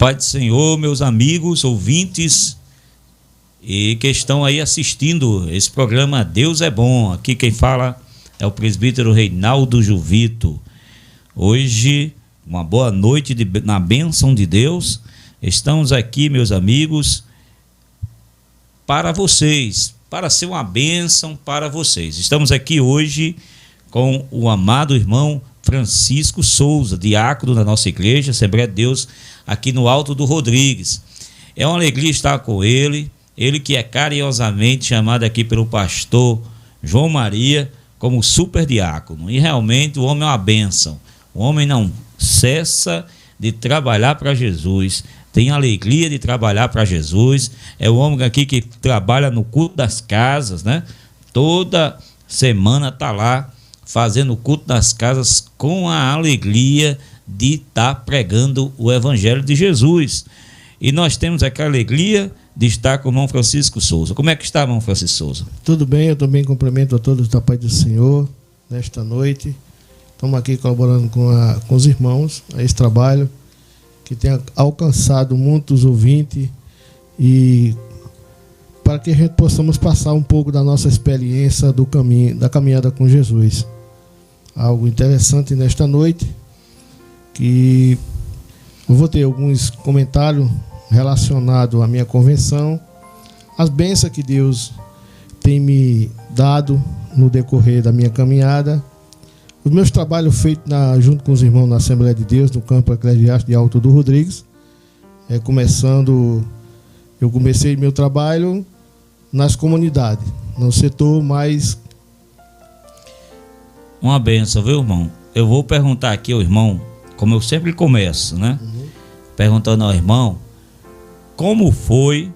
Pai do Senhor, meus amigos, ouvintes e que estão aí assistindo esse programa Deus é Bom. Aqui quem fala é o presbítero Reinaldo Juvito. Hoje, uma boa noite na bênção de Deus. Estamos aqui, meus amigos, para vocês, para ser uma bênção para vocês. Estamos aqui hoje com o amado irmão Francisco Souza, diácono da nossa igreja, Assembleia de Deus, aqui no Alto do Rodrigues. É uma alegria estar com ele que é carinhosamente chamado aqui pelo pastor João Maria como super diácono. E realmente o homem é uma bênção. O homem não cessa de trabalhar para Jesus, tem alegria de trabalhar para Jesus. É o homem aqui que trabalha no culto das casas, né? Toda semana está lá fazendo o culto das casas com a alegria de estar pregando o Evangelho de Jesus. E nós temos aquela alegria de estar com o irmão Francisco Souza. Como é que está, irmão Francisco Souza? Tudo bem, eu também cumprimento a todos da paz do Senhor nesta noite. Estamos aqui colaborando com os irmãos a esse trabalho que tem alcançado muitos ouvintes e para que a gente possamos passar um pouco da nossa experiência do caminho, da caminhada com Jesus. Algo interessante nesta noite, que eu vou ter alguns comentários relacionados à minha convenção, as bênçãos que Deus tem me dado no decorrer da minha caminhada, os meus trabalhos feitos junto com os irmãos na Assembleia de Deus, no campo eclesiástico de Alto do Rodrigues. Eu comecei meu trabalho nas comunidades, no setor mais... Uma benção, viu, irmão? Eu vou perguntar aqui ao irmão, como eu sempre começo, né? Perguntando ao irmão, como foi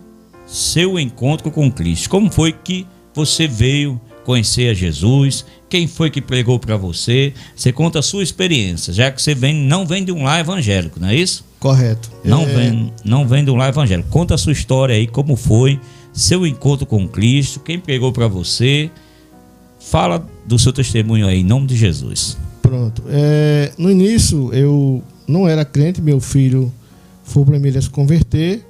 seu encontro com Cristo? Como foi que você veio conhecer a Jesus? Quem foi que pregou para você? Você conta a sua experiência, já que você não vem de um lar evangélico, não é isso? Correto. Não vem de um lar evangélico. Conta a sua história aí, como foi seu encontro com Cristo, quem pregou para você. Fala do seu testemunho aí, em nome de Jesus. Pronto. No início, eu não era crente, meu filho foi o primeiro a se converter.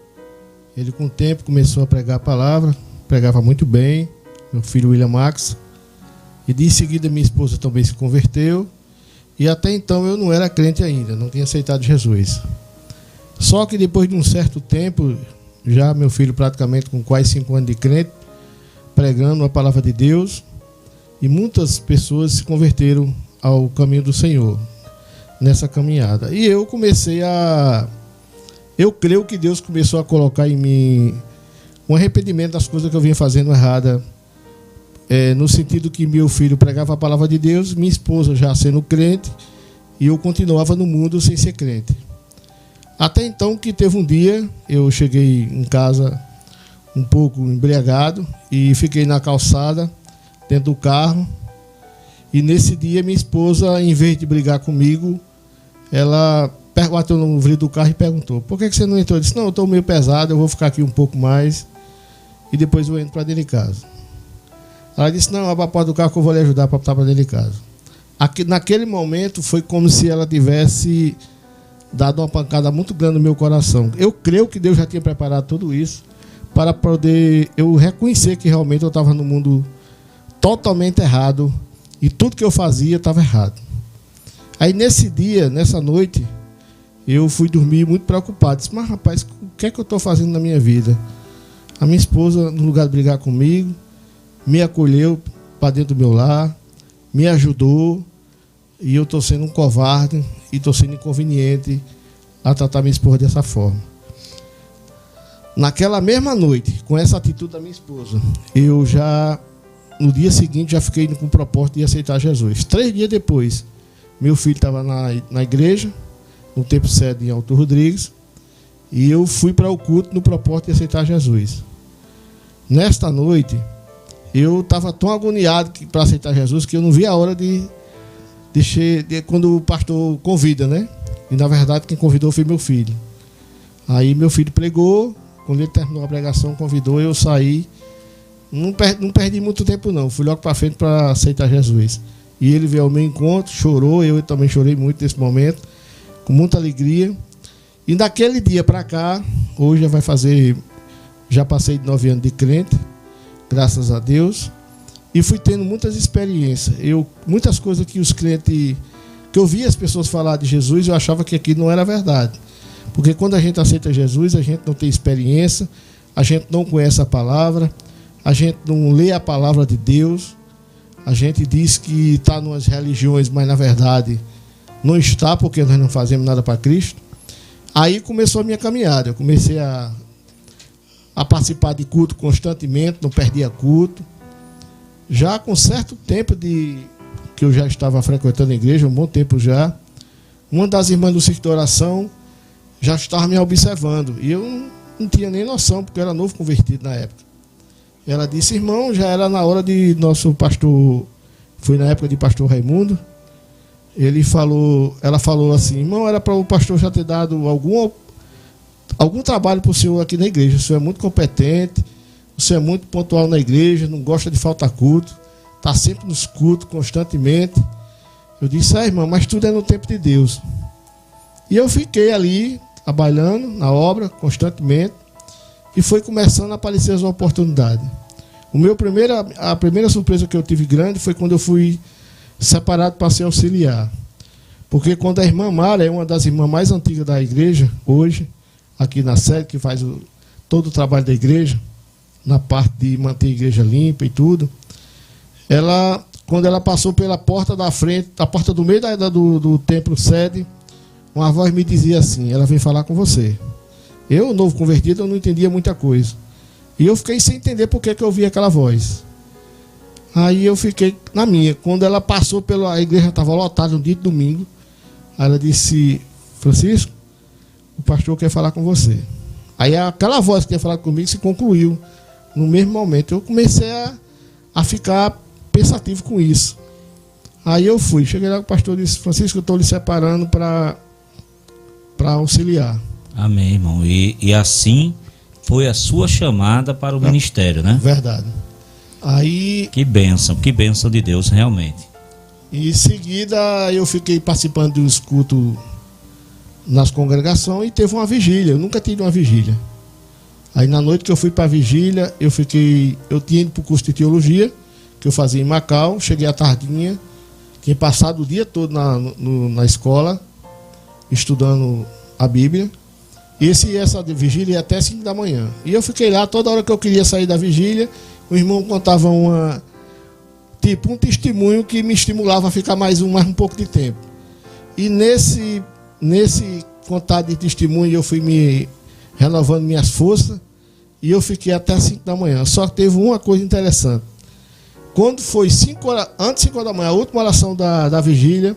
Ele, com o tempo, começou a pregar a palavra, pregava muito bem, meu filho William Max. E de seguida minha esposa também se converteu. E até então eu não era crente ainda, não tinha aceitado Jesus. Só que depois de um certo tempo, já meu filho praticamente com quase 5 anos de crente, pregando a palavra de Deus, e muitas pessoas se converteram ao caminho do Senhor nessa caminhada. E eu creio que Deus começou a colocar em mim um arrependimento das coisas que eu vinha fazendo errada, no sentido que meu filho pregava a palavra de Deus, minha esposa já sendo crente, e eu continuava no mundo sem ser crente. Até então que teve um dia, eu cheguei em casa um pouco embriagado e fiquei na calçada, dentro do carro, e nesse dia minha esposa, em vez de brigar comigo, ela bateu no vidro do carro e perguntou: por que você não entrou? Eu disse: não, eu estou meio pesado, eu vou ficar aqui um pouco mais e depois eu entro para dentro de casa. Ela disse: não, abra a porta do carro que eu vou lhe ajudar para estar para dentro de casa. Naquele momento foi como se ela tivesse dado uma pancada muito grande no meu coração. Eu creio que Deus já tinha preparado tudo isso para poder eu reconhecer que realmente eu estava no mundo totalmente errado e tudo que eu fazia estava errado. Aí nesse dia, nessa noite, eu fui dormir muito preocupado. Disse: mas rapaz, o que é que eu estou fazendo na minha vida? A minha esposa, no lugar de brigar comigo, me acolheu para dentro do meu lar, me ajudou, e eu estou sendo um covarde e estou sendo inconveniente a tratar minha esposa dessa forma. Naquela mesma noite, com essa atitude da minha esposa, eu já, no dia seguinte, já fiquei com o propósito de aceitar Jesus. 3 dias depois, meu filho estava na igreja, no Templo Sede em Alto Rodrigues, e eu fui para o culto no propósito de aceitar Jesus. Nesta noite, eu estava tão agoniado para aceitar Jesus que eu não vi a hora de quando o pastor convida, né? E na verdade quem convidou foi meu filho. Aí meu filho pregou, quando ele terminou a pregação, convidou, eu saí. Não perdi muito tempo não, fui logo para frente para aceitar Jesus. E ele veio ao meu encontro, chorou, eu também chorei muito nesse momento, com muita alegria. E daquele dia para cá, hoje já passei de 9 anos de crente, graças a Deus, e fui tendo muitas experiências. Muitas coisas que os crentes, que eu via as pessoas falar de Jesus, eu achava que aquilo não era verdade. Porque quando a gente aceita Jesus, a gente não tem experiência, a gente não conhece a palavra, a gente não lê a palavra de Deus, a gente diz que está nas religiões, mas na verdade não está, porque nós não fazemos nada para Cristo. Aí começou a minha caminhada. Eu comecei a participar de culto constantemente, não perdia culto. Já com certo tempo que eu já estava frequentando a igreja, um bom tempo já, uma das irmãs do Círculo de Oração já estava me observando. E eu não tinha nem noção, porque eu era novo convertido na época. Ela disse: irmão, já era na hora de nosso pastor, foi na época de pastor Raimundo. Ela falou assim: irmão, era para o pastor já ter dado algum trabalho para o senhor aqui na igreja. O senhor é muito competente, o senhor é muito pontual na igreja, não gosta de faltar culto, está sempre nos cultos, constantemente. Eu disse: irmão, mas tudo é no tempo de Deus. E eu fiquei ali, trabalhando na obra, constantemente, e foi começando a aparecer as oportunidades. A primeira surpresa que eu tive grande foi quando eu fui separado para ser auxiliar. Porque quando a irmã Mara, é uma das irmãs mais antigas da igreja, hoje, aqui na sede, que faz todo o trabalho da igreja, na parte de manter a igreja limpa e tudo, quando ela passou pela porta da frente, a porta do meio do templo sede, uma voz me dizia assim: ela vem falar com você. Eu, novo convertido, eu não entendia muita coisa. E eu fiquei sem entender por que eu ouvia aquela voz. Aí eu fiquei na minha. Quando ela passou a igreja estava lotada, um dia de domingo. Aí ela disse: Francisco, o pastor quer falar com você. Aí aquela voz que tinha falado comigo se concluiu. No mesmo momento eu comecei a ficar pensativo com isso. Aí eu fui, cheguei lá, o pastor disse: Francisco, eu estou lhe separando para auxiliar. Amém, irmão. E assim foi a sua chamada para o ministério, né? Verdade. Aí, que bênção de Deus, realmente. E em seguida eu fiquei participando dos cultos nas congregações e teve uma vigília. Eu nunca tive uma vigília. Aí na noite que eu fui para a vigília, eu tinha ido para o curso de teologia, que eu fazia em Macau, cheguei à tardinha, tinha passado o dia todo na escola, estudando a Bíblia. Essa vigília ia até 5 da manhã. E eu fiquei lá, toda hora que eu queria sair da vigília, o irmão contava um testemunho que me estimulava a ficar mais um pouco de tempo. E nesse contato de testemunho eu fui me renovando minhas forças e eu fiquei até 5 da manhã. Só que teve uma coisa interessante. Quando foi 5 horas, antes de 5 da manhã, a última oração da vigília,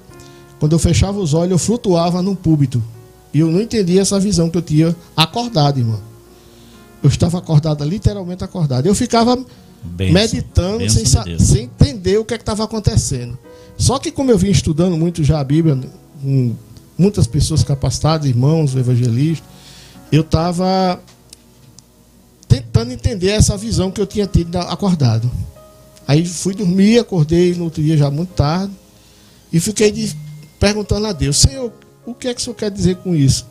quando eu fechava os olhos, eu flutuava num púlpito. E eu não entendia essa visão que eu tinha acordado, irmão. Eu estava acordado, literalmente acordado. Eu ficava meditando sem entender o que estava acontecendo. Só que como eu vim estudando muito já a Bíblia, com muitas pessoas capacitadas, irmãos, evangelistas, eu estava tentando entender essa visão que eu tinha tido acordado. Aí fui dormir, acordei no outro dia já muito tarde e fiquei perguntando a Deus: Senhor, o que é que o Senhor quer dizer com isso?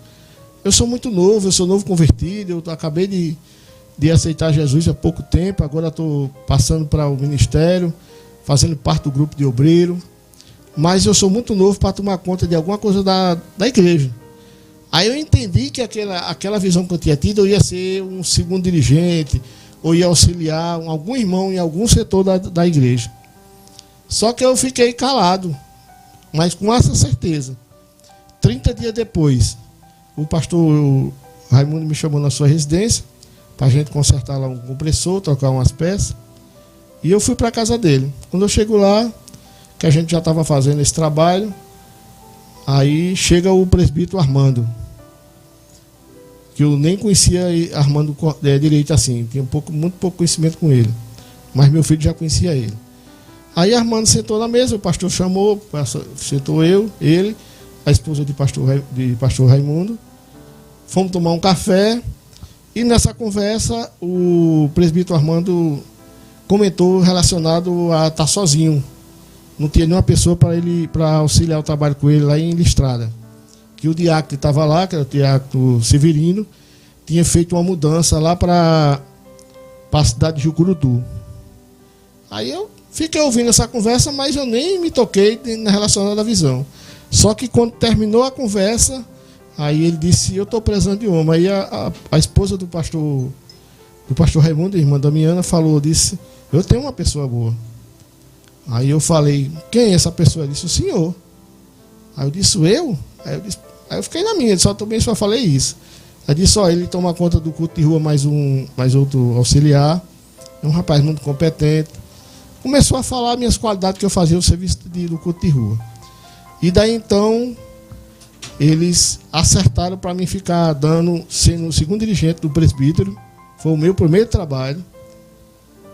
Eu sou muito novo, eu sou novo convertido, eu acabei de aceitar Jesus há pouco tempo, agora estou passando para o ministério, fazendo parte do grupo de obreiro, mas eu sou muito novo para tomar conta de alguma coisa da igreja. Aí eu entendi que aquela visão que eu tinha tido, eu ia ser um segundo dirigente, ou ia auxiliar algum irmão em algum setor da igreja. Só que eu fiquei calado, mas com essa certeza. 30 dias depois, o pastor Raimundo me chamou na sua residência para a gente consertar lá um compressor, trocar umas peças. E eu fui para a casa dele. Quando eu chego lá, que a gente já estava fazendo esse trabalho, aí chega o presbítero Armando, que eu nem conhecia Armando direito assim, tinha muito pouco conhecimento com ele, mas meu filho já conhecia ele. Aí Armando sentou na mesa, o pastor chamou, sentou ele, a esposa de pastor Raimundo, fomos tomar um café, e nessa conversa o presbítero Armando comentou relacionado a estar sozinho, não tinha nenhuma pessoa para auxiliar o trabalho com ele lá em Listrada, que o diácono que estava lá, que era o diácono Severino, tinha feito uma mudança lá para a cidade de Jucurutu. Aí eu fiquei ouvindo essa conversa, mas eu nem me toquei na relacionada à visão. Só que quando terminou a conversa, aí ele disse, eu estou precisando de homem. Aí a esposa do pastor Raimundo, a irmã Damiana, disse, eu tenho uma pessoa boa. Aí eu falei, quem é essa pessoa? Ele disse, o senhor. Aí eu disse, eu? Aí eu fiquei na minha, só falei isso. Aí disse, ele toma conta do culto de rua, mais outro auxiliar. É um rapaz muito competente. Começou a falar minhas qualidades que eu fazia o serviço do culto de rua. E daí então, eles acertaram para mim ficar sendo o segundo dirigente do presbítero. Foi o meu primeiro trabalho.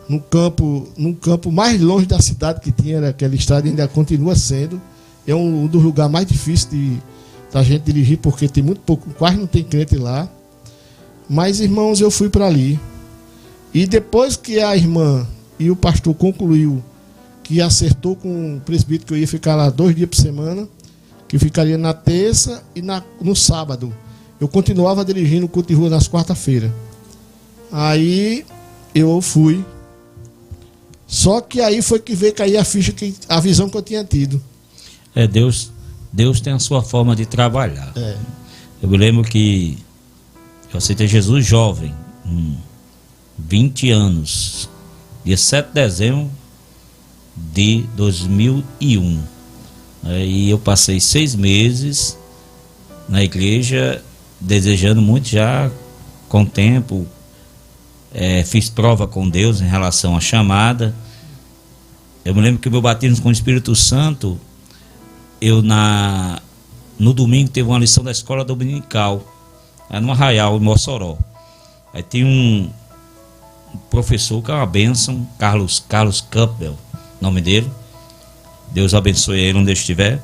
Num campo mais longe da cidade que tinha naquele estado, ainda continua sendo. É um dos lugares mais difíceis da gente dirigir, porque tem muito pouco, quase não tem crente lá. Mas, irmãos, eu fui para ali. E depois que a irmã e o pastor concluiu que acertou com o presbítero que eu ia ficar lá 2 dias por semana, que eu ficaria na terça e no sábado. Eu continuava dirigindo o culto de rua nas quarta-feiras. Aí eu fui. Só que aí foi que veio cair a ficha, a visão que eu tinha tido. Deus tem a sua forma de trabalhar. Eu me lembro que eu aceitei Jesus jovem, 20 anos, dia 7 de dezembro de 2001. E eu passei 6 meses na igreja, desejando muito já, com o tempo, fiz prova com Deus em relação à chamada. Eu me lembro que o meu batismo com o Espírito Santo, no domingo teve uma lição da escola dominical, no Arraial, em Mossoró. Aí tem um professor que é uma bênção, Carlos Campbell, nome dele. Deus abençoe ele onde ele estiver.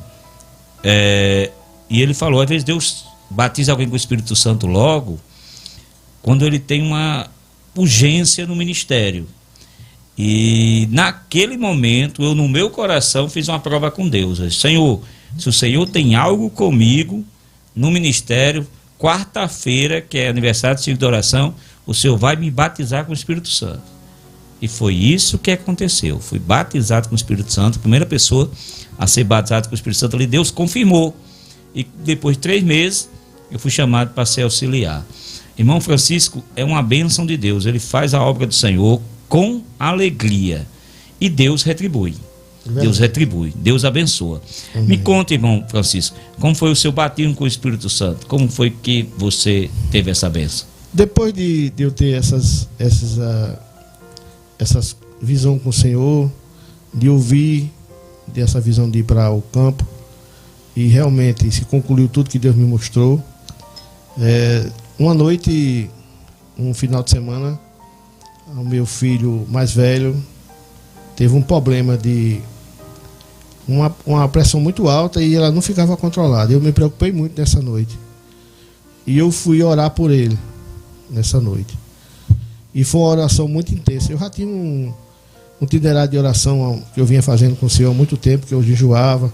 E ele falou, às vezes Deus batiza alguém com o Espírito Santo logo, quando ele tem uma urgência no ministério. E naquele momento, eu no meu coração fiz uma prova com Deus. Eu disse, Senhor, se o Senhor tem algo comigo no ministério, quarta-feira, que é aniversário do ciclo de oração, o Senhor vai me batizar com o Espírito Santo. E foi isso que aconteceu. Fui batizado com o Espírito Santo, a primeira pessoa a ser batizado com o Espírito Santo ali, Deus confirmou. E depois de 3 meses, eu fui chamado para ser auxiliar. Irmão Francisco é uma bênção de Deus. Ele faz a obra do Senhor com alegria. E Deus retribui. Deus retribui. Deus abençoa. Amém. Me conta, irmão Francisco, como foi o seu batismo com o Espírito Santo? Como foi que você teve essa bênção? Depois de eu ter essas visão com o Senhor, de ouvir dessa visão de ir para o campo, e realmente se concluiu tudo que Deus me mostrou. Uma noite, um final de semana, o meu filho mais velho teve um problema de uma pressão muito alta e ela não ficava controlada. Eu me preocupei muito nessa noite. E eu fui orar por ele nessa noite. E foi uma oração muito intensa. Eu já tinha um itinerário de oração que eu vinha fazendo com o Senhor há muito tempo, que eu jejuava.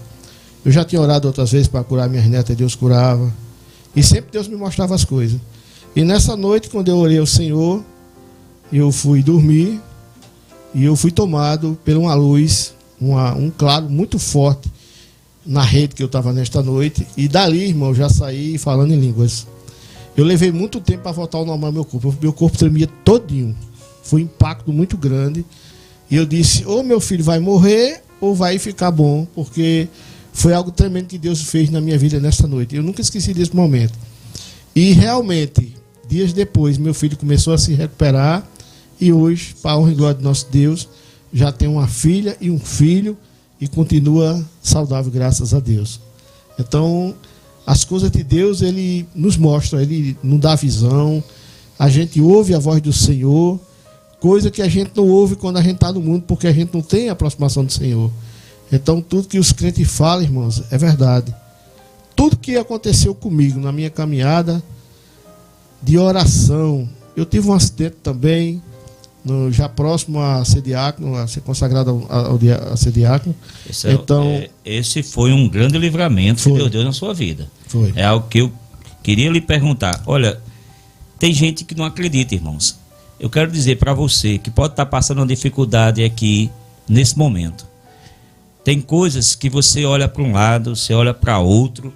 Eu já tinha orado outras vezes para curar minhas netas, Deus curava. E sempre Deus me mostrava as coisas. E nessa noite, quando eu orei ao Senhor, eu fui dormir e eu fui tomado por uma luz, um claro muito forte na rede que eu estava nesta noite. E dali, irmão, eu já saí falando em línguas. Eu levei muito tempo para voltar ao normal meu corpo. Meu corpo tremia todinho. Foi um impacto muito grande. E eu disse, ou meu filho vai morrer ou vai ficar bom, porque foi algo tremendo que Deus fez na minha vida nesta noite. Eu nunca esqueci desse momento. E realmente, dias depois, meu filho começou a se recuperar. E hoje, para a honra e glória de nosso Deus, já tem uma filha e um filho e continua saudável, graças a Deus. Então, as coisas de Deus, Ele nos mostra, Ele nos dá visão. A gente ouve a voz do Senhor, coisa que a gente não ouve quando a gente está no mundo, porque a gente não tem a aproximação do Senhor. Então, tudo que os crentes falam, irmãos, é verdade. Tudo que aconteceu comigo na minha caminhada de oração, eu tive um acidente também, já próximo a ser diácono, a ser consagrado a ser diácono. Esse foi um grande livramento que Deus deu na sua vida. Foi. É algo que eu queria lhe perguntar. Olha, tem gente que não acredita, irmãos. Eu quero dizer para você que pode estar passando uma dificuldade aqui, nesse momento. Tem coisas que você olha para um lado, você olha para outro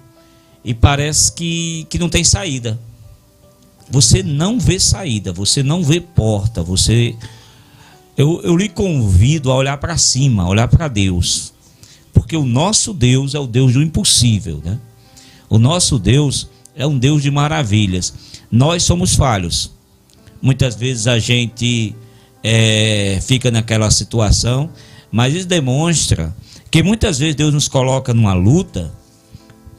e parece que não tem saída. Você não vê saída, você não vê porta. Eu lhe convido a olhar para cima, a olhar para Deus. Porque o nosso Deus é o Deus do impossível, né? O nosso Deus é um Deus de maravilhas. Nós somos falhos. Muitas vezes a gente fica naquela situação, mas isso demonstra que muitas vezes Deus nos coloca numa luta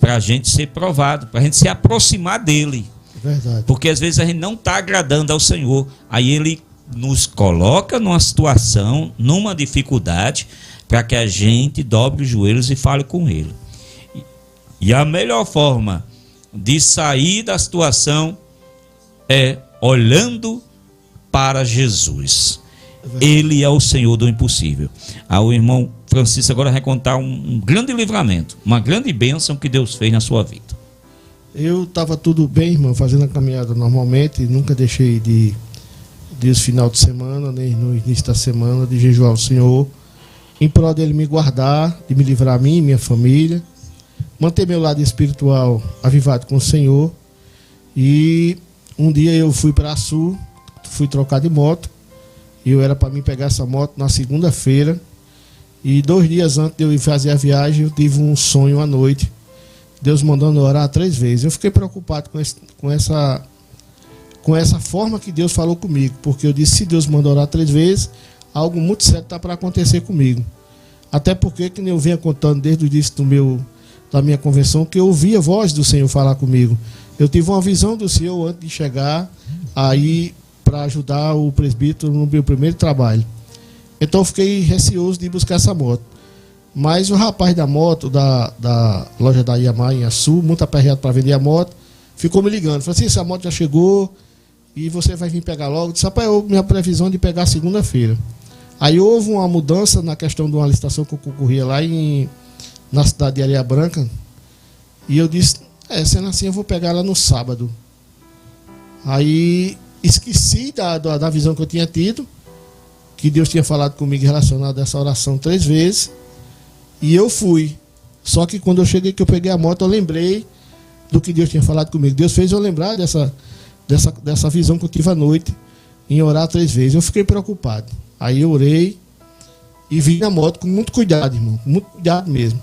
para a gente ser provado, para a gente se aproximar dele. Verdade. Porque às vezes a gente não está agradando ao Senhor. Aí ele nos coloca numa situação, numa dificuldade, para que a gente dobre os joelhos e fale com ele. E a melhor forma de sair da situação é olhando para Jesus. Ele é o Senhor do impossível. O irmão Francisco agora vai contar um grande livramento, uma grande bênção que Deus fez na sua vida. Eu estava tudo bem, irmão, fazendo a caminhada normalmente, nunca deixei de final de semana, nem no início da semana, de jejuar ao Senhor, em prol dele me guardar, de me livrar a mim e minha família, manter meu lado espiritual avivado com o Senhor. E um dia eu fui para Sul, fui trocar de moto, e eu era para mim pegar essa moto na segunda-feira, e 2 dias antes de eu ir fazer a viagem, eu tive um sonho à noite, Deus mandando orar 3 vezes. Eu fiquei preocupado com essa forma que Deus falou comigo, porque eu disse, se Deus mandou orar 3 vezes, algo muito sério está para acontecer comigo. Até porque, que eu venha contando desde o início da minha convenção, que eu ouvi a voz do Senhor falar comigo. Eu tive uma visão do Senhor antes de chegar aí para ajudar o presbítero no meu primeiro trabalho. Então eu fiquei receoso de buscar essa moto. Mas o rapaz da moto, da loja da Yamaha em Açu, muito aperreado para vender a moto, ficou me ligando. Falei assim, essa moto já chegou e você vai vir pegar logo. Eu disse, rapaz, minha previsão de pegar segunda-feira. Aí houve uma mudança na questão de uma licitação que eu concorria lá na cidade de Areia Branca. E eu disse, sendo assim eu vou pegar ela no sábado. Aí esqueci da visão que eu tinha tido, que Deus tinha falado comigo relacionado a essa oração 3 vezes. E eu fui. Só que quando eu cheguei, que eu peguei a moto, eu lembrei do que Deus tinha falado comigo. Deus fez eu lembrar dessa visão que eu tive à noite, em orar 3 vezes. Eu fiquei preocupado. Aí eu orei e vim na moto com muito cuidado, irmão. Com muito cuidado mesmo.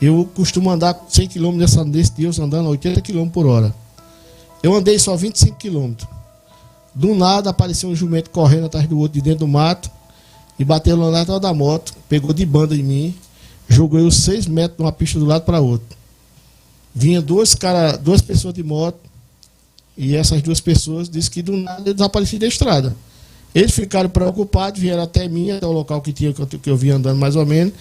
Eu costumo andar 100 km nesse dia, andando a 80 km por hora. Eu andei só 25 km. Do nada apareceu um jumento correndo atrás do outro de dentro do mato e bateu lá atrás da moto, pegou de banda em mim, jogou eu 6 metros de uma pista do lado para outro. Vinha 2 pessoas de moto e essas 2 pessoas disseram que do nada eu desapareci da estrada. Eles ficaram preocupados, vieram até mim, até o local que eu vinha andando mais ou menos,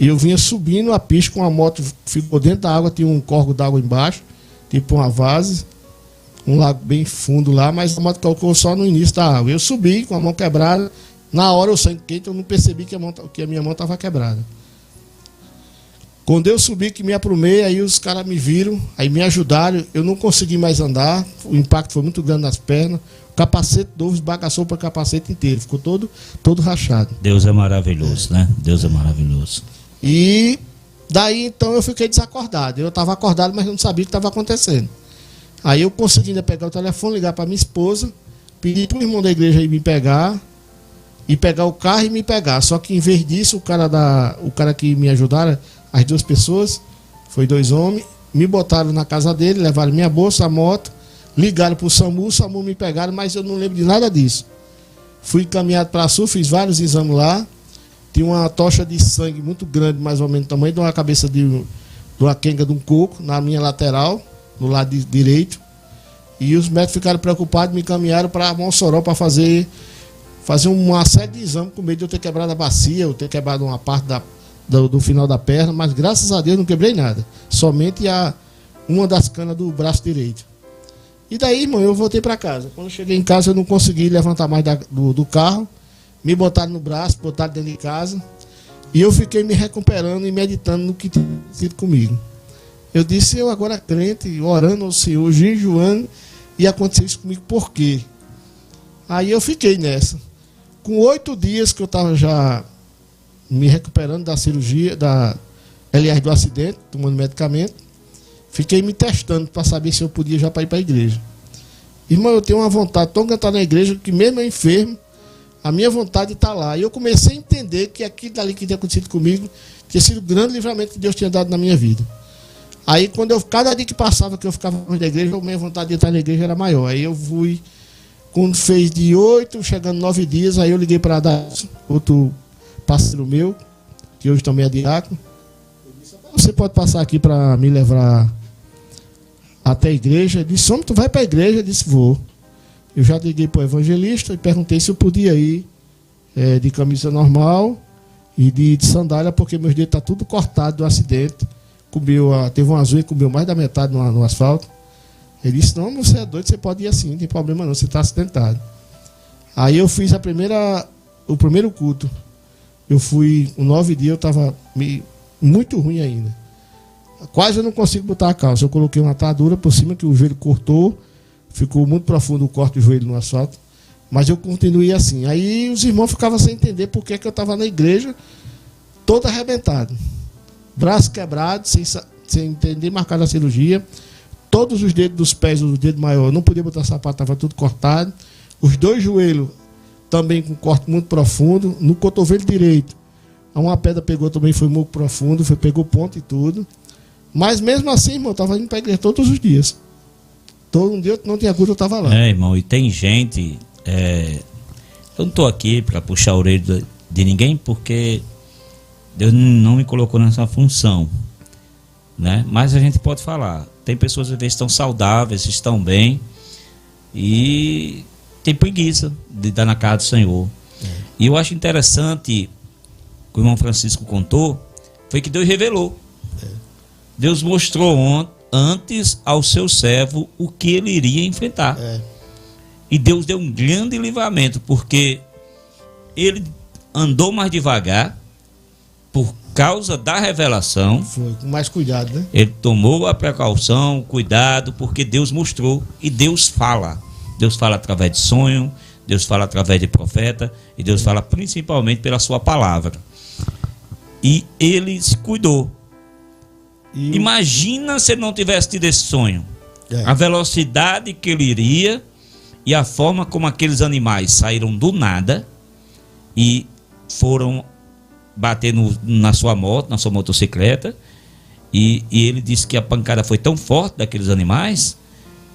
e eu vinha subindo a pista com a moto, ficou dentro da água, tinha um córrego d'água embaixo, tipo uma vase, um lago bem fundo lá, mas a moto colocou só no início da água. Eu subi com a mão quebrada, na hora eu sangue quente, eu não percebi que a minha mão estava quebrada. Quando eu subi, que me aprumei, aí os caras me viram, aí me ajudaram, eu não consegui mais andar, o impacto foi muito grande nas pernas, o capacete novo esbagaçou para o capacete inteiro, ficou todo rachado. Deus é maravilhoso, né? Deus é maravilhoso. E daí então eu fiquei desacordado, eu estava acordado, mas não sabia o que estava acontecendo. Aí eu consegui ainda pegar o telefone, ligar para minha esposa, pedir para o irmão da igreja ir me pegar, e pegar o carro e me pegar. Só que em vez disso, o cara que me ajudaram, as 2 pessoas, foi 2 homens, me botaram na casa dele, levaram minha bolsa, a moto, ligaram para o SAMU me pegaram, mas eu não lembro de nada disso. Fui encaminhado para a Sul, fiz vários exames lá, tinha uma tocha de sangue muito grande, mais ou menos do tamanho de uma cabeça de uma quenga de um coco, na minha lateral, no lado direito, e os médicos ficaram preocupados, me encaminharam para Mossoró para fazer uma série de exames, com medo de eu ter quebrado a bacia, eu ter quebrado uma parte do final da perna, mas graças a Deus não quebrei nada, somente uma das canas do braço direito. E daí, irmão, eu voltei para casa. Quando eu cheguei em casa, eu não consegui levantar mais do carro. Me botaram no braço, botaram dentro de casa. E eu fiquei me recuperando e meditando no que tinha acontecido comigo. Eu disse, eu agora crente, orando ao Senhor, jejuando, e aconteceu isso comigo, por quê? Aí eu fiquei nessa. Com 8 dias que eu estava já me recuperando da cirurgia, do acidente, tomando medicamento, fiquei me testando para saber se eu podia já ir para a igreja. Irmão, eu tenho uma vontade tão grande de estar na igreja que mesmo eu enfermo, a minha vontade está lá. E eu comecei a entender que aquilo dali que tinha acontecido comigo tinha sido o grande livramento que Deus tinha dado na minha vida. Aí, cada dia que passava, que eu ficava na igreja, a minha vontade de estar na igreja era maior. Aí eu fui, quando fez de 8, chegando 9 dias, aí eu liguei para outro parceiro meu, que hoje também é diácono. Você pode passar aqui para me levar até a igreja? Ele disse, tu vai para a igreja? Eu disse, vou. Eu já liguei para o evangelista e perguntei se eu podia ir de camisa normal e de sandália, porque meus dedos estão tudo cortados do acidente. Teve uma azul e comeu mais da metade no asfalto. Ele disse, não, você é doido, você pode ir assim, não tem problema não, você está acidentado. Aí eu fiz o primeiro culto. Eu fui, com 9 dias, eu estava muito ruim ainda. Quase eu não consigo botar a calça. Eu coloquei uma atadura por cima, que o joelho cortou, ficou muito profundo o corte do joelho no asfalto. Mas eu continuei assim. Aí os irmãos ficavam sem entender por que eu estava na igreja, todo arrebentado. Braço quebrado, sem entender, marcado a cirurgia. Todos os dedos dos pés, o dedo maior, não podia botar sapato, estava tudo cortado. Os 2 joelhos também com corte muito profundo. No cotovelo direito, uma pedra pegou também, foi muito profundo, pegou ponto e tudo. Mas mesmo assim, irmão, eu estava indo para a igreja todos os dias. Todo dia não tinha cura, eu estava lá. Irmão, e tem gente... eu não estou aqui para puxar a orelha de ninguém, porque Deus não me colocou nessa função, né? Mas a gente pode falar. Tem pessoas que às vezes estão saudáveis, estão bem e tem preguiça de estar na casa do Senhor. E eu acho interessante, que o irmão Francisco contou, foi que Deus revelou. Deus mostrou antes ao seu servo o que ele iria enfrentar. E Deus deu um grande livramento, porque ele andou mais devagar por causa da revelação. Foi com mais cuidado, né? Ele tomou a precaução, cuidado, porque Deus mostrou. E Deus fala. Deus fala através de sonho, Deus fala através de profeta, e Deus fala principalmente pela sua palavra. E ele se cuidou. Imagina se ele não tivesse tido esse sonho. A velocidade que ele iria e a forma como aqueles animais saíram do nada e foram bater na sua moto, na sua motocicleta. E ele disse que a pancada foi tão forte daqueles animais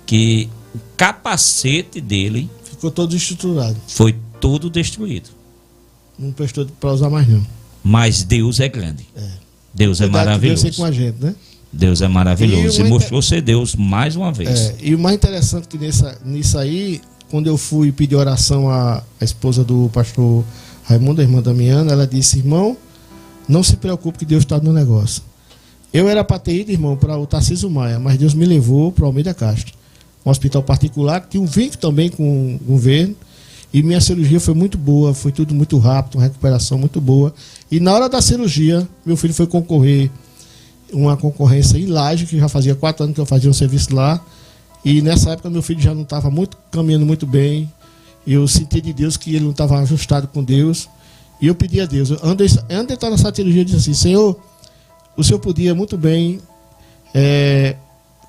que o capacete dele ficou todo estruturado. Foi todo destruído. Não prestou para usar mais não. Mas Deus é grande. Deus é maravilhoso. Deus é com a gente, né? Deus é maravilhoso. E mostrou ser Deus mais uma vez. E o mais interessante que nisso aí, quando eu fui pedir oração à esposa do pastor Raimundo, a irmã Damiana, ela disse, irmão, não se preocupe que Deus está no negócio. Eu era para ter ido, irmão, para o Tarcísio Maia, mas Deus me levou para o Almeida Castro, um hospital particular que tinha um vínculo também com o governo. E minha cirurgia foi muito boa, foi tudo muito rápido, uma recuperação muito boa. E na hora da cirurgia, meu filho foi concorrer, uma concorrência em Laje, que já fazia 4 anos que eu fazia um serviço lá. E nessa época meu filho já não estava caminhando muito bem. Eu senti de Deus que ele não estava ajustado com Deus. E eu pedi a Deus. Antes de estar nessa cirurgia, eu disse assim, Senhor, o Senhor podia muito bem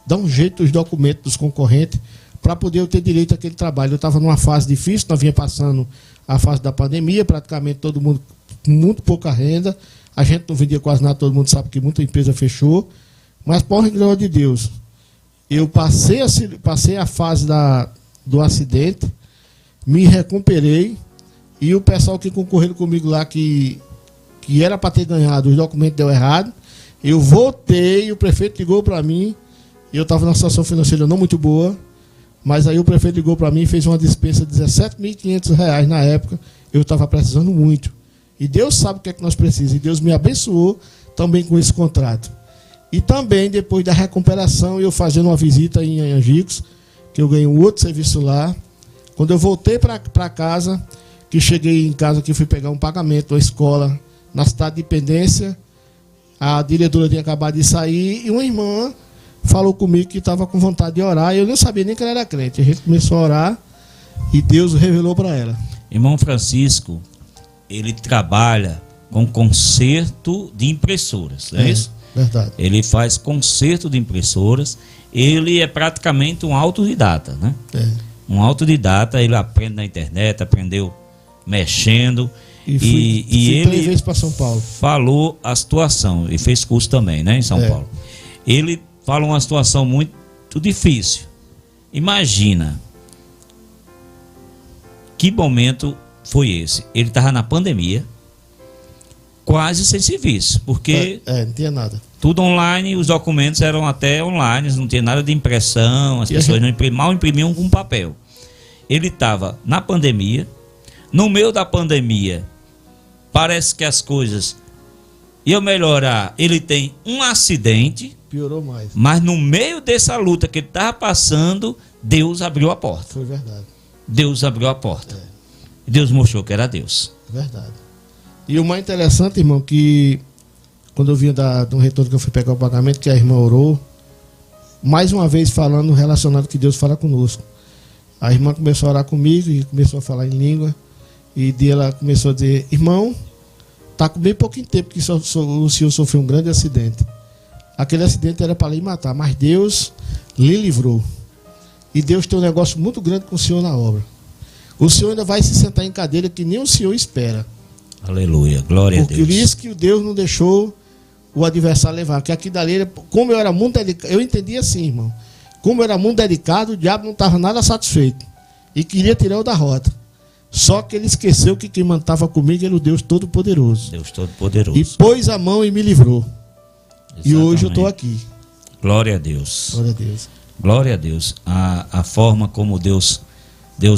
dar um jeito nos documentos dos concorrentes para poder eu ter direito àquele trabalho. Eu estava numa fase difícil, nós vinha passando a fase da pandemia, praticamente todo mundo com muito pouca renda, a gente não vendia quase nada, todo mundo sabe que muita empresa fechou, mas por glória de Deus, eu passei a fase do acidente, me recuperei, e o pessoal que concorreu comigo lá, que era para ter ganhado, os documentos deu errado, eu voltei, o prefeito ligou para mim, e eu estava numa situação financeira não muito boa, mas aí o prefeito ligou para mim e fez uma dispensa de R$17.500 na época. Eu estava precisando muito. E Deus sabe o que é que nós precisamos. E Deus me abençoou também com esse contrato. E também, depois da recuperação, eu fazendo uma visita em Angicos, que eu ganhei um outro serviço lá. Quando eu voltei para casa, que cheguei em casa, que fui pegar um pagamento da escola na cidade de Pendência, a diretora tinha acabado de sair e uma irmã falou comigo que estava com vontade de orar. E eu não sabia nem que ela era crente. A gente começou a orar e Deus revelou para ela. Irmão Francisco, ele trabalha com conserto de impressoras, não é isso? Verdade. Ele faz conserto de impressoras. Ele é praticamente um autodidata, né? Um autodidata, ele aprende na internet, aprendeu mexendo. E ele 3 vezes para São Paulo. Falou a situação, e fez curso também, né, em São Paulo. Ele fala uma situação muito difícil. Imagina que momento foi esse. Ele estava na pandemia, quase sem serviço, porque não tinha nada. Tudo online, os documentos eram até online, não tinha nada de impressão, as pessoas mal imprimiam com papel. Ele estava na pandemia, no meio da pandemia, parece que as coisas iam melhorar. Ele tem um acidente, piorou mais. Mas no meio dessa luta que ele estava passando, Deus abriu a porta. Foi verdade. Deus abriu a porta. Deus mostrou que era Deus. Verdade. E o mais interessante, irmão, que quando eu vim do retorno que eu fui pegar o pagamento, que a irmã orou, mais uma vez falando relacionado que Deus fala conosco. A irmã começou a orar comigo e começou a falar em língua. E ela começou a dizer: irmão, está com bem pouquinho tempo que o senhor sofreu um grande acidente. Aquele acidente era para lhe matar, mas Deus lhe livrou. E Deus tem um negócio muito grande com o senhor na obra. O senhor ainda vai se sentar em cadeira que nem o senhor espera. Aleluia, glória a Deus. Por isso que Deus não deixou o adversário levar. Porque aqui dali, como eu era muito delicado, eu entendi assim, irmão. Como eu era muito delicado, o diabo não estava nada satisfeito. E queria tirar eu da rota. Só que ele esqueceu que quem mandava comigo era o Deus Todo-Poderoso. Deus Todo-Poderoso. E pôs a mão e me livrou. Exatamente. E hoje eu estou aqui. Glória a Deus. Glória a Deus. Glória a Deus. A forma como Deus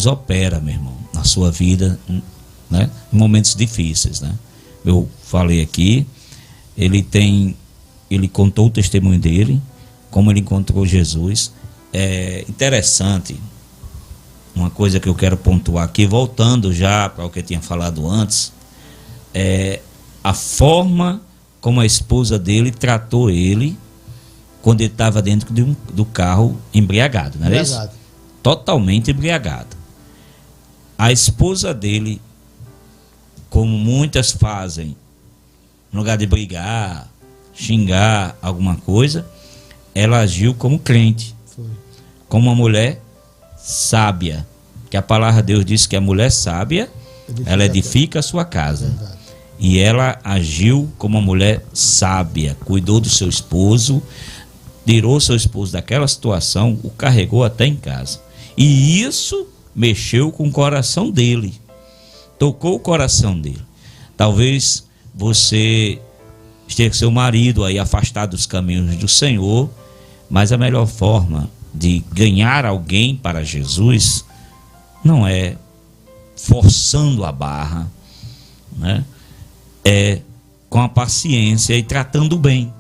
opera, meu irmão, na sua vida, né? Em momentos difíceis, né? Eu falei aqui, ele contou o testemunho dele, como ele encontrou Jesus. É interessante, uma coisa que eu quero pontuar aqui, voltando já para o que eu tinha falado antes, é a forma como a esposa dele tratou ele quando ele estava dentro do carro embriagado, não era isso? Totalmente embriagado. A esposa dele, como muitas fazem, no lugar de brigar, xingar alguma coisa, ela agiu como crente. Foi. Como uma mulher sábia. Que a palavra de Deus diz que a mulher sábia, ela edifica a sua casa. Verdade. E ela agiu como uma mulher sábia. Cuidou do seu esposo, tirou seu esposo daquela situação, o carregou até em casa. E isso mexeu com o coração dele. Tocou o coração dele. Talvez você esteja com seu marido aí afastado dos caminhos do Senhor, mas a melhor forma de ganhar alguém para Jesus não é forçando a barra, né? É com a paciência e tratando bem.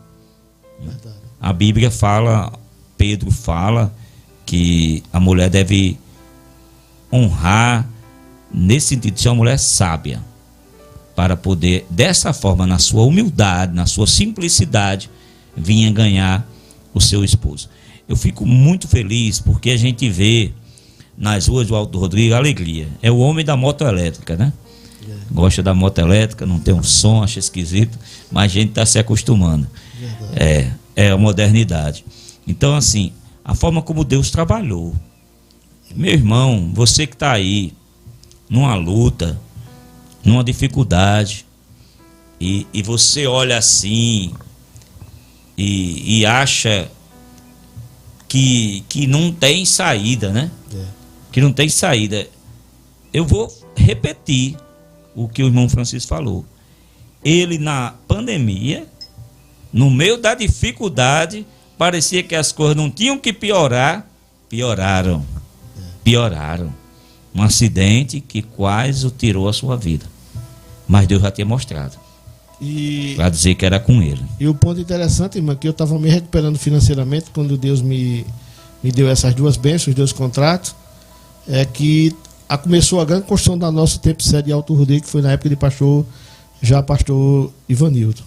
Verdade. A Bíblia fala, Pedro fala, que a mulher deve honrar, nesse sentido, de ser uma mulher sábia, para poder, dessa forma, na sua humildade, na sua simplicidade, vinha ganhar o seu esposo. Eu fico muito feliz porque a gente vê nas ruas do Alto do Rodrigo a alegria. É o homem da moto elétrica, né? Gosta da moto elétrica, não tem um som, acha esquisito, mas a gente está se acostumando. É a modernidade. Então, assim, a forma como Deus trabalhou. Meu irmão, você que está aí, numa luta, numa dificuldade, e você olha assim e acha que não tem saída, né? Que não tem saída. Eu vou repetir o que o irmão Francisco falou. Ele, na pandemia, no meio da dificuldade, parecia que as coisas não tinham que piorar, pioraram. Um acidente que quase o tirou a sua vida. Mas Deus já tinha mostrado. Para dizer que era com ele. E o ponto interessante, irmão, que eu estava me recuperando financeiramente quando Deus me me deu essas duas bênçãos, os dois contratos, é que começou a grande construção da nossa tempo sede de Alto Rodeio, que foi na época de pastor Ivanildo.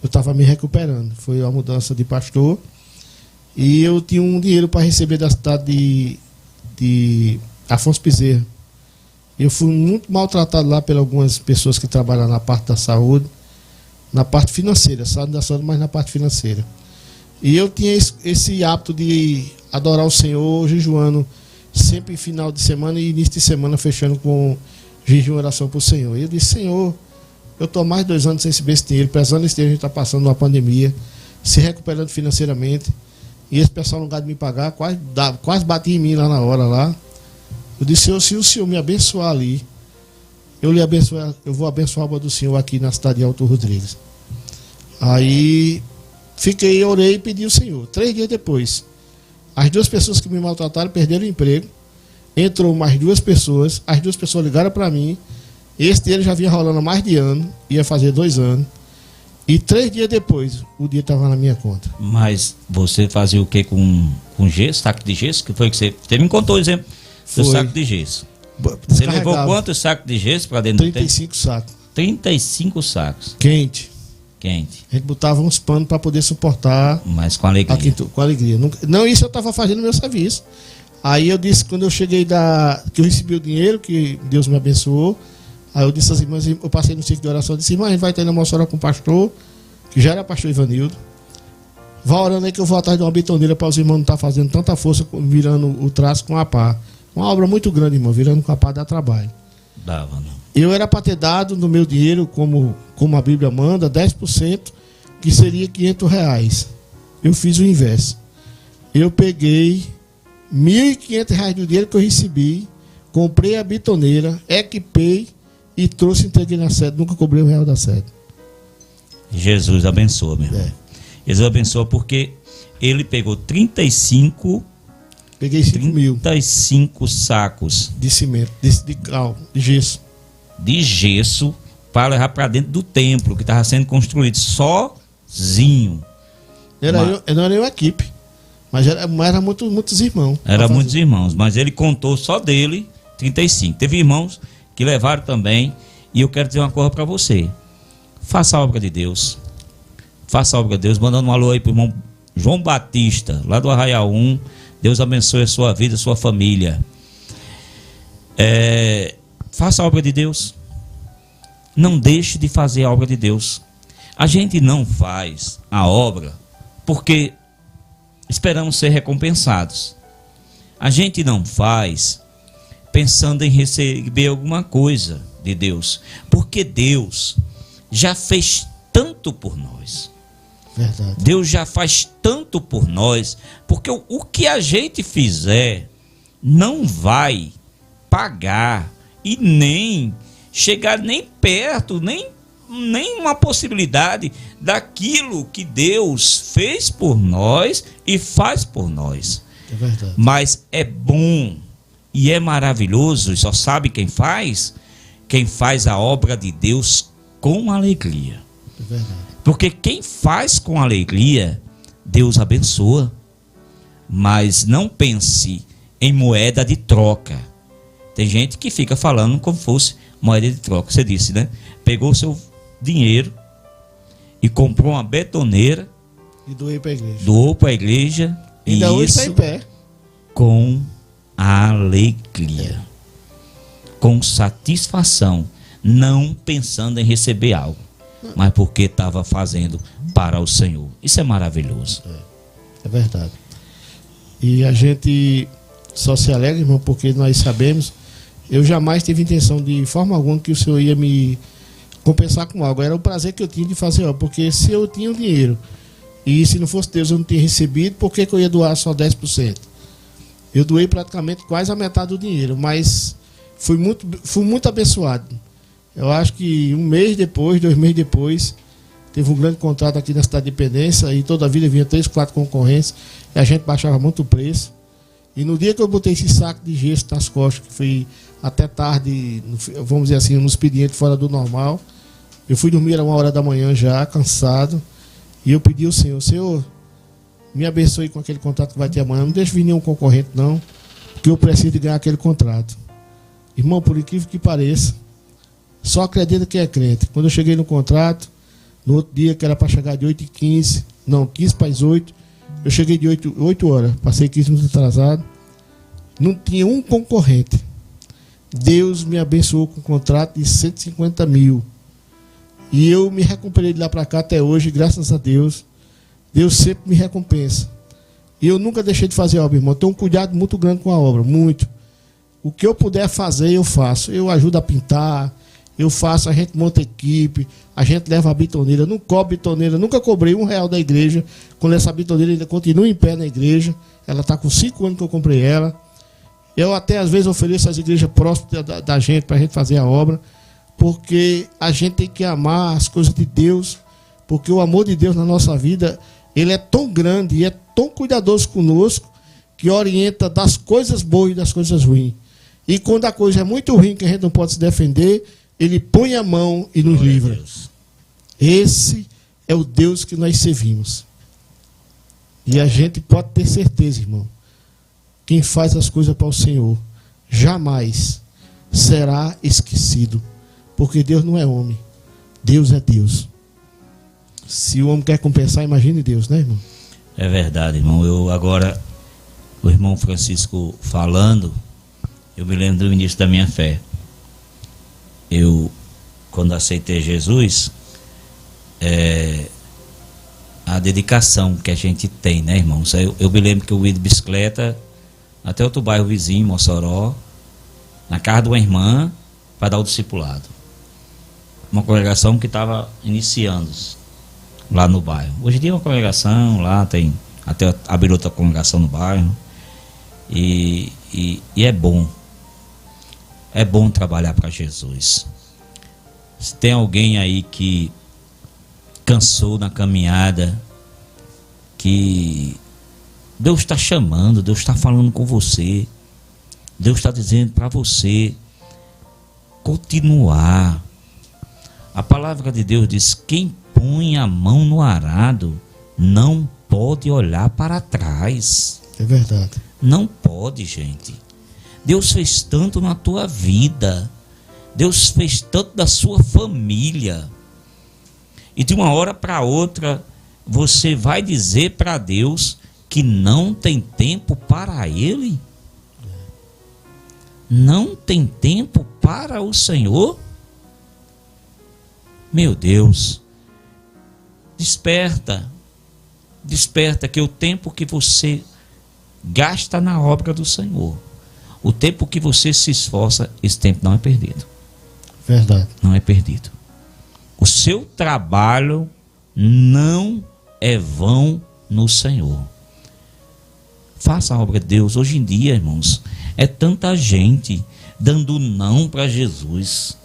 Eu estava me recuperando, foi a mudança de pastor, e eu tinha um dinheiro para receber da cidade de Afonso Bezerra. Eu fui muito maltratado lá por algumas pessoas que trabalham na parte da saúde, na parte financeira, sabe, da saúde, mas na parte financeira. E eu tinha esse hábito de adorar o Senhor, jejuando sempre em final de semana e início de semana fechando com jejum e oração para o Senhor. E eu disse: Senhor, eu estou mais de 2 anos sem receber esse dinheiro, pesando esse dinheiro, a gente está passando uma pandemia, se recuperando financeiramente, e esse pessoal não gosta de me pagar, quase bati em mim lá na hora lá. Eu disse: Senhor, se o Senhor me abençoar ali, eu vou abençoar a obra do Senhor aqui na cidade de Alto Rodrigues. Aí orei e pedi ao Senhor. 3 dias depois, as 2 pessoas que me maltrataram perderam o emprego. Entrou mais 2 pessoas. As 2 pessoas ligaram para mim. Esse dinheiro já vinha rolando há mais de ano. Ia fazer 2 anos. E 3 dias depois, o dinheiro estava na minha conta. Mas você fazia o que com gesso? Saco de gesso? Que foi que você me contou o exemplo do saco de gesso. Você levou quantos sacos de gesso para dentro do tempo? 35 sacos. 35 sacos. Quente. A gente botava uns panos para poder suportar. Mas com alegria. Aqui, com alegria. Não, isso eu estava fazendo no meu serviço. Aí eu disse, quando eu cheguei que eu recebi o dinheiro, que Deus me abençoou. Aí eu disse às irmãs, eu passei no ciclo de oração, eu disse: irmã, a gente vai ter na hora com o pastor, que já era pastor Ivanildo. Vá orando aí que eu vou atrás de uma betoneira para os irmãos não estar fazendo tanta força virando o traço com a pá. Uma obra muito grande, irmão, virando com a pá dá trabalho. Dava, não. Eu era para ter dado no meu dinheiro, como a Bíblia manda, 10%, que seria R$500. Eu fiz o inverso. Eu peguei R$1.500 do dinheiro que eu recebi, comprei a bitoneira, equipei e trouxe e entreguei na sede. Nunca cobrei R$1 da sede. Jesus abençoa, meu irmão. Jesus abençoa porque ele pegou 35... Peguei 35 sacos de cimento, de cal, de gesso. De gesso para levar para dentro do templo que estava sendo construído sozinho. Não era eu a equipe, mas era muitos irmãos. Era muitos irmãos, mas ele contou só dele 35. Teve irmãos que levaram também. E eu quero dizer uma coisa para você: faça a obra de Deus. Faça a obra de Deus, mandando um alô aí para o irmão João Batista, lá do Arraial 1. Deus abençoe a sua vida, a sua família. Faça a obra de Deus. Não deixe de fazer a obra de Deus. A gente não faz a obra porque esperamos ser recompensados. A gente não faz pensando em receber alguma coisa de Deus, porque Deus já fez tanto por nós. Verdade. Deus já faz tanto por nós, porque o que a gente fizer não vai pagar e nem chegar nem perto, nem uma possibilidade daquilo que Deus fez por nós e faz por nós. É verdade. Mas é bom e é maravilhoso, e só sabe quem faz a obra de Deus com alegria. É verdade. Porque quem faz com alegria, Deus abençoa. Mas não pense em moeda de troca. Tem gente que fica falando como fosse moeda de troca. Você disse, né? Pegou o seu dinheiro e comprou uma betoneira. E doei para a igreja. Doou para a igreja. E ainda hoje está em pé. Com alegria. Com satisfação. Não pensando em receber algo, mas porque estava fazendo para o Senhor. Isso é maravilhoso. É verdade. E a gente só se alegra, irmão, porque nós sabemos, eu jamais tive intenção de forma alguma que o Senhor ia me compensar com algo. Era o prazer que eu tinha de fazer, porque se eu tinha o dinheiro e se não fosse Deus eu não tinha recebido, por que eu ia doar só 10%? Eu doei praticamente quase a metade do dinheiro, mas fui muito abençoado. Eu acho que 1 mês depois, 2 meses depois, teve um grande contrato aqui na cidade de Independência e toda a vida vinha 3, 4 concorrentes e a gente baixava muito o preço. E no dia que eu botei esse saco de gesso nas costas, que foi até tarde, vamos dizer assim, no expediente fora do normal, eu fui dormir a 1h da manhã já, cansado, e eu pedi ao Senhor: Senhor, me abençoe com aquele contrato que vai ter amanhã. Não deixe vir nenhum concorrente, não, porque eu preciso de ganhar aquele contrato. Irmão, por incrível que pareça, só acredita quem é crente. Quando eu cheguei no contrato, no outro dia, que era para chegar de 8h15, não, 15 para as 8, eu cheguei de 8 horas, passei 15 minutos atrasado, não tinha um concorrente. Deus me abençoou com um contrato de 150 mil. E eu me recuperei de lá para cá até hoje, graças a Deus. Deus sempre me recompensa. E eu nunca deixei de fazer a obra, irmão. Eu tenho um cuidado muito grande com a obra, muito. O que eu puder fazer, eu faço. Eu ajudo a pintar, eu faço, a gente monta equipe, a gente leva a bitoneira. Eu não cobro bitoneira, nunca cobrei R$1 da igreja. Quando essa bitoneira ainda continua em pé na igreja, ela está com 5 anos que eu comprei ela. Eu até às vezes ofereço às igrejas próximas da gente para a gente fazer a obra, porque a gente tem que amar as coisas de Deus, porque o amor de Deus na nossa vida, ele é tão grande e é tão cuidadoso conosco, que orienta das coisas boas e das coisas ruins. E quando a coisa é muito ruim, que a gente não pode se defender, ele põe a mão e nos livra. Esse é o Deus que nós servimos. E a gente pode ter certeza, irmão, quem faz as coisas para o Senhor jamais será esquecido. Porque Deus não é homem. Deus é Deus. Se o homem quer compensar, imagine Deus, né, irmão? É verdade, irmão. Eu agora, o irmão Francisco falando, eu me lembro do início da minha fé. Eu, quando aceitei Jesus, a dedicação que a gente tem, né, irmão? Eu me lembro que eu ia de bicicleta até outro bairro vizinho, Mossoró, na casa de uma irmã, para dar o discipulado. Uma congregação que estava iniciando lá no bairro. Hoje em dia é uma congregação, lá tem, até abrir outra congregação no bairro. E é bom. É bom trabalhar para Jesus. Se tem alguém aí que cansou na caminhada, que Deus está chamando, Deus está falando com você, Deus está dizendo para você continuar. A palavra de Deus diz: quem põe a mão no arado não pode olhar para trás. É verdade. Não pode, gente. Deus fez tanto na tua vida, Deus fez tanto da sua família, e de uma hora para outra você vai dizer para Deus que não tem tempo para Ele? Não tem tempo para o Senhor? Meu Deus, desperta, que o tempo que você gasta na obra do Senhor, o tempo que você se esforça, esse tempo não é perdido. Verdade. Não é perdido. O seu trabalho não é vão no Senhor. Faça a obra de Deus. Hoje em dia, irmãos, é tanta gente dando não para Jesus.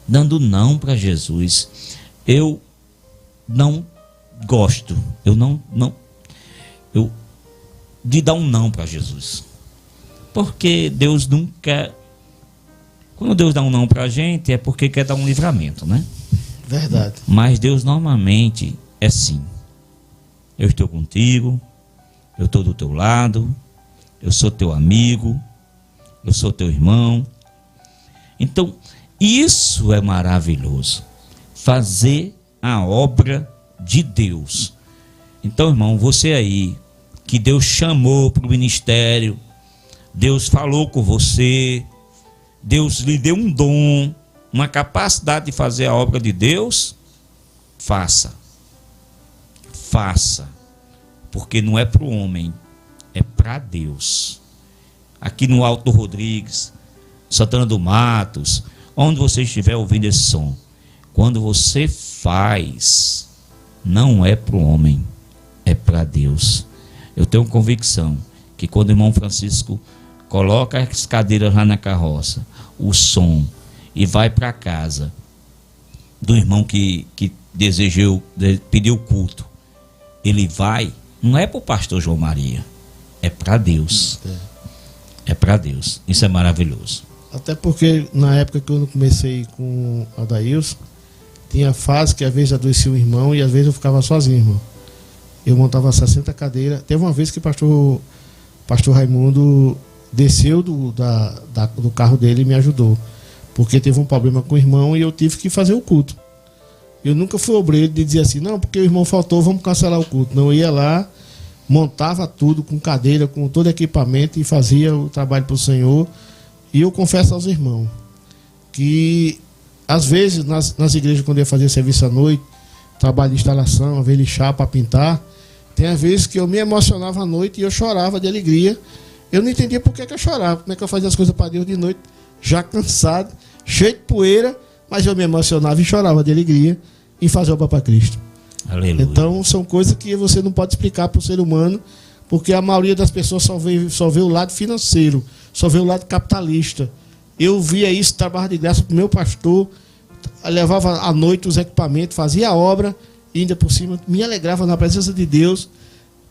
Dando não para Jesus. Eu não gosto. De dar um não para Jesus. Porque Deus nunca... Quando Deus dá um não para a gente, é porque quer dar um livramento, né? Verdade. Mas Deus normalmente é sim. Eu estou contigo, eu estou do teu lado, eu sou teu amigo, eu sou teu irmão. Então, isso é maravilhoso. Fazer a obra de Deus. Então, irmão, você aí, que Deus chamou para o ministério, Deus falou com você, Deus lhe deu um dom, uma capacidade de fazer a obra de Deus, faça. Faça. Porque não é para o homem, é para Deus. Aqui no Alto do Rodrigues, Santana do Matos, onde você estiver ouvindo esse som, quando você faz, não é para o homem, é para Deus. Eu tenho convicção que quando o irmão Francisco coloca as cadeiras lá na carroça, o som, e vai para casa do irmão que desejou, pediu culto, ele vai, não é para o pastor João Maria, é para Deus. É para Deus. Isso é maravilhoso. Até porque na época que eu comecei com o Adailson, tinha fase que às vezes adoecia o irmão e às vezes eu ficava sozinho, irmão. Eu montava 60 cadeiras. Teve uma vez que o pastor Raimundo desceu do carro dele e me ajudou. Porque teve um problema com o irmão e eu tive que fazer o culto. Eu nunca fui obreiro de dizer assim, não, porque o irmão faltou, vamos cancelar o culto. Não, eu ia lá, montava tudo com cadeira, com todo equipamento e fazia o trabalho para o Senhor. E eu confesso aos irmãos que, às vezes, nas igrejas, quando eu ia fazer serviço à noite, trabalho de instalação, às vezes lixar para pintar, tem às vezes que eu me emocionava à noite e eu chorava de alegria. Eu não entendia por que eu chorava, como é que eu fazia as coisas para Deus de noite, já cansado, cheio de poeira, mas eu me emocionava e chorava de alegria em fazer obra para Cristo. Aleluia. Então são coisas que você não pode explicar para o ser humano, porque a maioria das pessoas só vê o lado financeiro, só vê o lado capitalista. Eu via isso, trabalhava de graça para o meu pastor, levava à noite os equipamentos, fazia a obra e ainda por cima me alegrava na presença de Deus,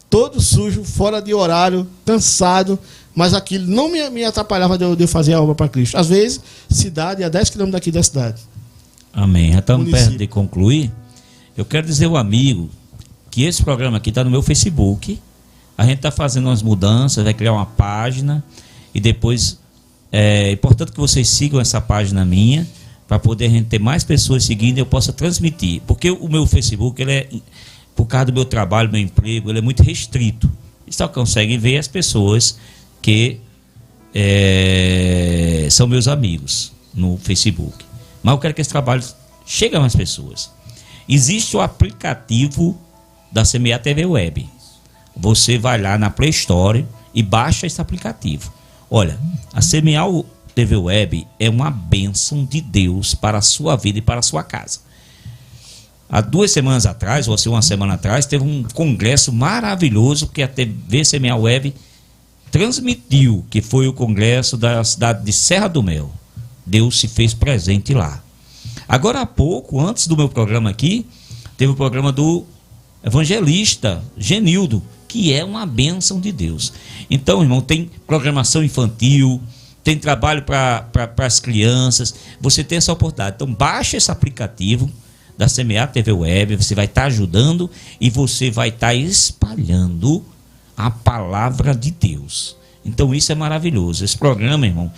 todo sujo, fora de horário, cansado, mas aquilo não me atrapalhava de eu fazer a obra para Cristo. Às vezes, cidade a 10 quilômetros daqui da cidade. Amém. Já estamos perto de concluir. Eu quero dizer ao amigo que esse programa aqui está no meu Facebook. A gente está fazendo umas mudanças, vai criar uma página e depois é importante que vocês sigam essa página minha para poder a gente ter mais pessoas seguindo e eu possa transmitir. Porque o meu Facebook, ele é, por causa do meu trabalho, meu emprego, ele é muito restrito. E só conseguem ver as pessoas que são meus amigos no Facebook. Mas eu quero que esse trabalho chegue a mais pessoas. Existe o aplicativo da Semear TV Web. Você vai lá na Play Store e baixa esse aplicativo. Olha, a Semear TV Web é uma bênção de Deus para a sua vida e para a sua casa. Há 2 semanas atrás, ou uma semana atrás, teve um congresso maravilhoso que a TV Semear Web transmitiu, que foi o congresso da cidade de Serra do Mel. Deus se fez presente lá. Agora há pouco, antes do meu programa aqui, teve o programa do evangelista Genildo, que é uma bênção de Deus. Então, irmão, tem programação infantil, tem trabalho para as crianças, você tem essa oportunidade. Então, baixa esse aplicativo da Semear TV Web, você vai estar ajudando e você vai estar espalhando a palavra de Deus. Então isso é maravilhoso. Esse programa, irmão,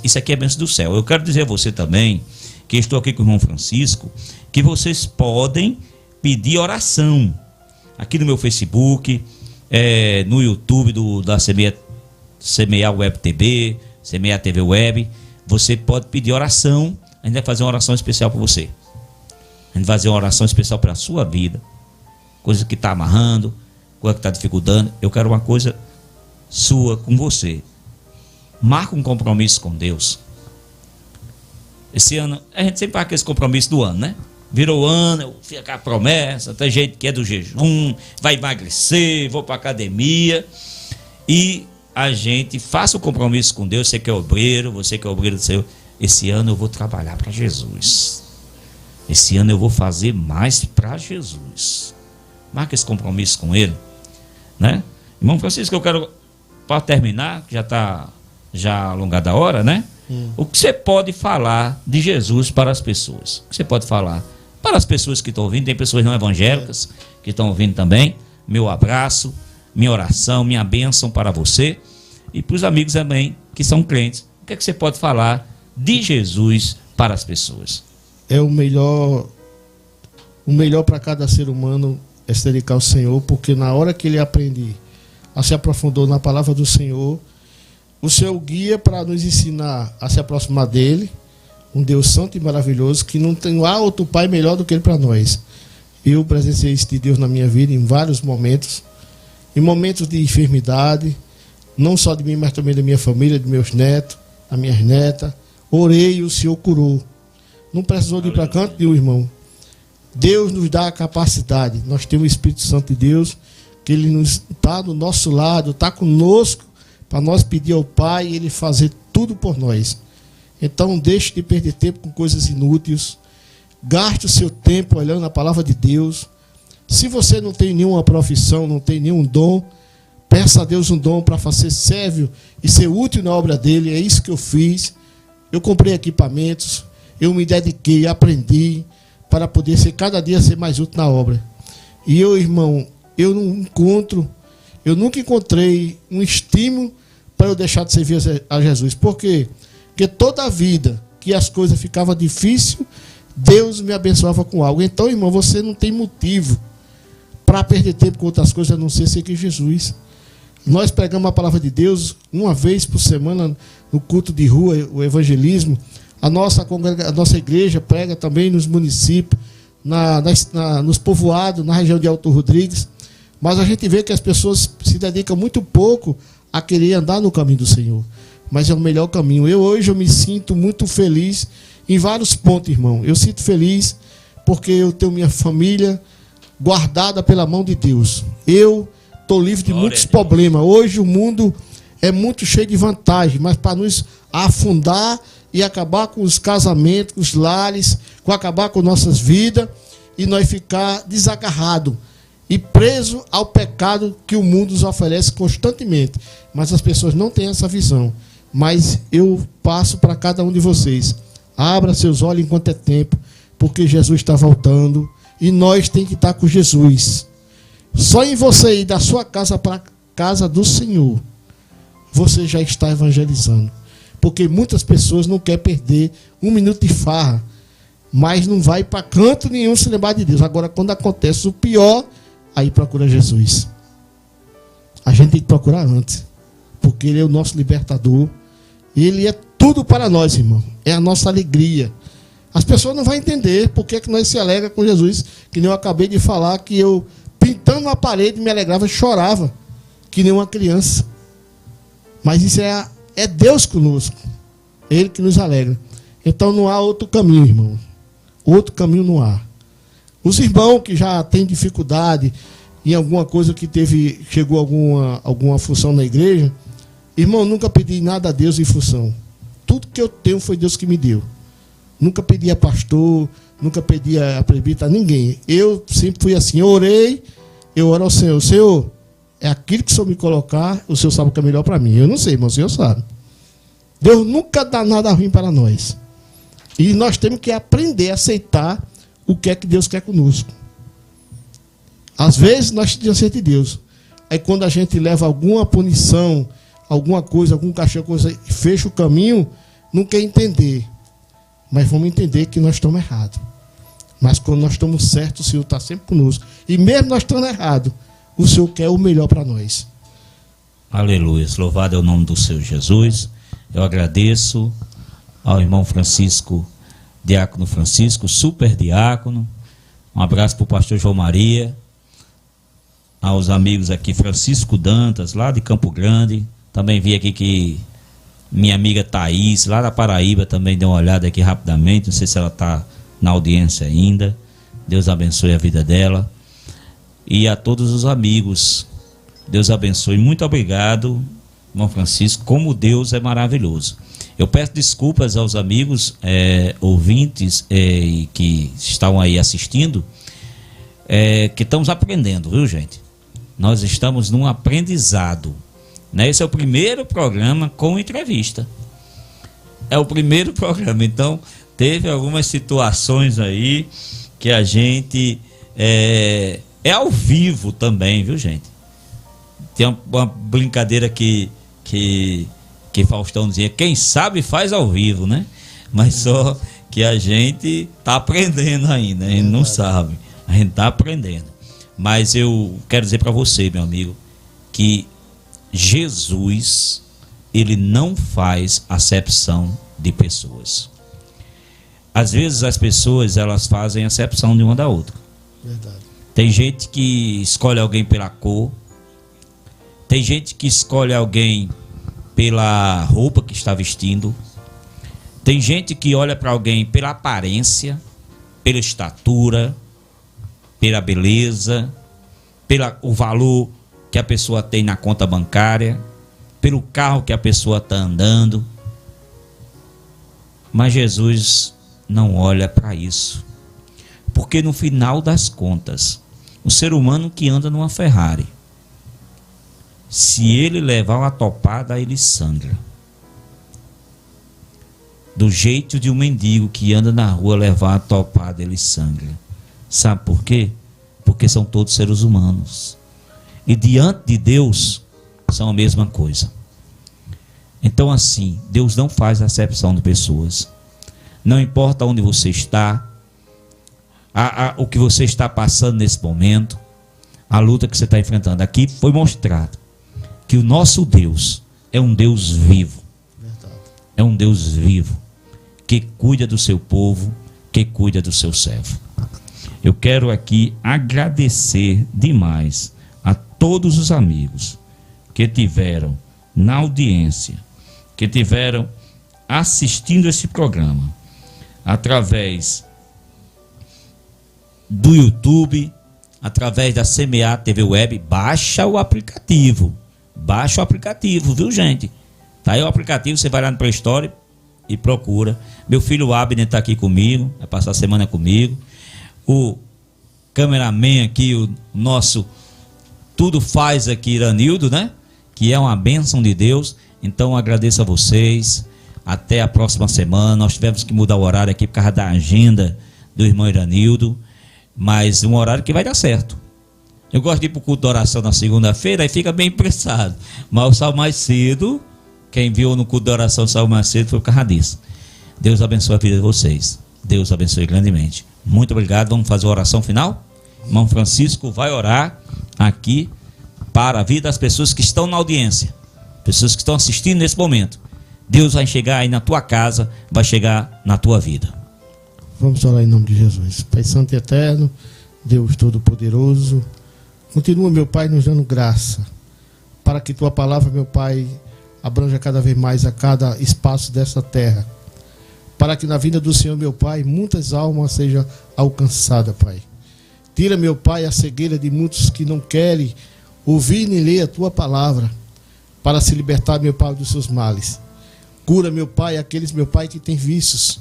isso aqui é bênção do céu. Eu quero dizer a você também, que estou aqui com o irmão Francisco, que vocês podem pedir oração aqui no meu Facebook, no YouTube da Semear Web TV, Semear TV Web. Você pode pedir oração. A gente vai fazer uma oração especial para você. A gente vai fazer uma oração especial para a sua vida, coisa que está amarrando, coisa que está dificultando. Eu quero uma coisa sua com você. Marca um compromisso com Deus. Esse ano, a gente sempre faz aquele compromisso do ano, né? Virou ano, fica a promessa, tem gente que é do jejum, vai emagrecer, vou para academia. E a gente faça o compromisso com Deus, você que é obreiro do Senhor. Esse ano eu vou trabalhar para Jesus. Esse ano eu vou fazer mais para Jesus. Marca esse compromisso com Ele, né? Irmão Francisco, eu quero, para terminar, que já está alongada a hora, né? O que você pode falar de Jesus para as pessoas? O que você pode falar para as pessoas que estão ouvindo? Tem pessoas não evangélicas que estão ouvindo também. Meu abraço, minha oração, minha bênção para você e para os amigos também que são crentes. O que é que você pode falar de Jesus para as pessoas? É o melhor para cada ser humano é se dedicar ao Senhor, porque na hora que ele aprende a se aprofundar na palavra do Senhor, o Senhor guia para nos ensinar a se aproximar dele, um Deus santo e maravilhoso, que não tem outro Pai melhor do que ele para nós. Eu presenciei isso de Deus na minha vida em vários momentos, em momentos de enfermidade, não só de mim, mas também da minha família, de meus netos, das minhas netas. Orei e o Senhor curou. Não precisou de ir para canto nenhum, irmão. Deus nos dá a capacidade. Nós temos o Espírito Santo de Deus, que ele está do nosso lado, está conosco, para nós pedir ao Pai e ele fazer tudo por nós. Então deixe de perder tempo com coisas inúteis. Gaste o seu tempo olhando a palavra de Deus. Se você não tem nenhuma profissão, não tem nenhum dom, peça a Deus um dom para fazer sérvio e ser útil na obra dele. É isso que eu fiz. Eu comprei equipamentos, eu me dediquei, aprendi para poder cada dia ser mais útil na obra. E eu, irmão, eu nunca encontrei um estímulo para eu deixar de servir a Jesus. Por quê? Porque toda a vida que as coisas ficavam difíceis, Deus me abençoava com algo. Então, irmão, você não tem motivo para perder tempo com outras coisas a não ser seguir Jesus. Nós pregamos a palavra de Deus uma vez por semana no culto de rua, o evangelismo. A nossa igreja prega também nos municípios, nos povoados, na região de Alto Rodrigues. Mas a gente vê que as pessoas se dedicam muito pouco a querer andar no caminho do Senhor. Mas é o melhor caminho. Hoje eu me sinto muito feliz em vários pontos, irmão. Eu sinto feliz porque eu tenho minha família guardada pela mão de Deus. Eu estou livre de muitos problemas. Hoje o mundo é muito cheio de vantagens, mas para nos afundar e acabar com os casamentos, com os lares, acabar com nossas vidas e nós ficar desagarrados e preso ao pecado que o mundo nos oferece constantemente. Mas as pessoas não têm essa visão. Mas eu passo para cada um de vocês. Abra seus olhos enquanto é tempo, porque Jesus está voltando e nós temos que estar com Jesus. Só em você ir da sua casa para a casa do Senhor, você já está evangelizando. Porque muitas pessoas não querem perder um minuto de farra, mas não vai para canto nenhum se lembrar de Deus. Agora, quando acontece o pior, aí procura Jesus. A gente tem que procurar antes, porque Ele é o nosso libertador. Ele é tudo para nós, irmão. É a nossa alegria. As pessoas não vão entender por que nós se alegra com Jesus, que nem eu acabei de falar, que eu, pintando uma parede, me alegrava e chorava, que nem uma criança. Mas isso é Deus conosco. Ele que nos alegra. Então não há outro caminho, irmão. Outro caminho não há. Os irmãos que já têm dificuldade em alguma coisa que chegou alguma função na igreja, irmão, nunca pedi nada a Deus em função. Tudo que eu tenho foi Deus que me deu. Nunca pedi a pastor, nunca pedi a presbítero, a ninguém. Eu sempre fui assim, eu orei, eu oro ao Senhor. Senhor, é aquilo que o Senhor me colocar, o Senhor sabe o que é melhor para mim. Eu não sei, mas o Senhor sabe. Deus nunca dá nada ruim para nós. E nós temos que aprender a aceitar o que é que Deus quer conosco. Às vezes nós aceitamos Deus. Aí quando a gente leva alguma punição, alguma coisa, algum cachorro, coisa, fecha o caminho, não quer entender. Mas vamos entender que nós estamos errados. Mas quando nós estamos certos, o Senhor está sempre conosco. E mesmo nós estando errados, o Senhor quer o melhor para nós. Aleluia. Louvado é o nome do Senhor Jesus. Eu agradeço ao irmão Francisco, diácono Francisco, super diácono. Um abraço para o pastor João Maria. Aos amigos aqui, Francisco Dantas, lá de Campo Grande. Também vi aqui que minha amiga Thaís, lá da Paraíba, também deu uma olhada aqui rapidamente. Não sei se ela está na audiência ainda. Deus abençoe a vida dela. E a todos os amigos, Deus abençoe. Muito obrigado, irmão Francisco. Como Deus é maravilhoso. Eu peço desculpas aos amigos ouvintes que estão aí assistindo, que estamos aprendendo, viu, gente? Nós estamos num aprendizado. Né? Esse é o primeiro programa com entrevista. É o primeiro programa. Então, teve algumas situações aí que a gente... É ao vivo também, viu, gente? Tem uma brincadeira que Faustão dizia, quem sabe faz ao vivo, né? Mas só que a gente está aprendendo ainda, a gente não sabe. A gente está aprendendo. Mas eu quero dizer para você, meu amigo, que Jesus, ele não faz acepção de pessoas. Às vezes as pessoas, elas fazem acepção de uma da outra. Verdade. Tem gente que escolhe alguém pela cor. Tem gente que escolhe alguém pela roupa que está vestindo. Tem gente que olha para alguém pela aparência, pela estatura, pela beleza, pelo valor que a pessoa tem na conta bancária, pelo carro que a pessoa está andando. Mas Jesus não olha para isso. Porque no final das contas, o ser humano que anda numa Ferrari, se ele levar uma topada, ele sangra. Do jeito de um mendigo que anda na rua levar uma topada, ele sangra. Sabe por quê? Porque são todos seres humanos. e diante de Deus são a mesma coisa. Então assim, Deus não faz acepção de pessoas. Não importa onde você está, o que você está passando nesse momento, a luta que você está enfrentando. Aqui foi mostrado que o nosso Deus é um Deus vivo. É um Deus vivo, que cuida do seu povo, que cuida do seu servo. Eu quero aqui agradecer demais a todos os amigos que tiveram na audiência, que tiveram assistindo esse programa, através do YouTube, através da CMA TV Web. Baixa o aplicativo, viu, gente? Tá aí o aplicativo, você vai lá no Play Store e procura. Meu filho Abner está aqui comigo, vai passar a semana comigo. O cameraman aqui, o nosso tudo faz aqui, Iranildo, né? Que é uma bênção de Deus. Então agradeço a vocês. Até a próxima semana. Nós tivemos que mudar o horário aqui por causa da agenda do irmão Iranildo, mas um horário que vai dar certo. Eu gosto de ir para o culto de oração na segunda-feira, aí fica bem apressado. Mas eu saio mais cedo. Quem viu no culto de oração saiu mais cedo foi por causa disso. Deus abençoe a vida de vocês. Deus abençoe grandemente. Muito obrigado. Vamos fazer a oração final? Irmão Francisco vai orar aqui para a vida das pessoas que estão na audiência, pessoas que estão assistindo nesse momento. Deus vai chegar aí na tua casa, vai chegar na tua vida. Vamos orar em nome de Jesus. Pai Santo e Eterno, Deus Todo-Poderoso, continua, meu Pai, nos dando graça, para que tua palavra, meu Pai, abranja cada vez mais a cada espaço dessa terra, para que na vinda do Senhor, meu Pai, muitas almas sejam alcançadas, Pai. Tira, meu Pai, a cegueira de muitos que não querem ouvir nem ler a tua palavra, para se libertar, meu Pai, dos seus males. Cura, meu Pai, aqueles, meu Pai, que têm vícios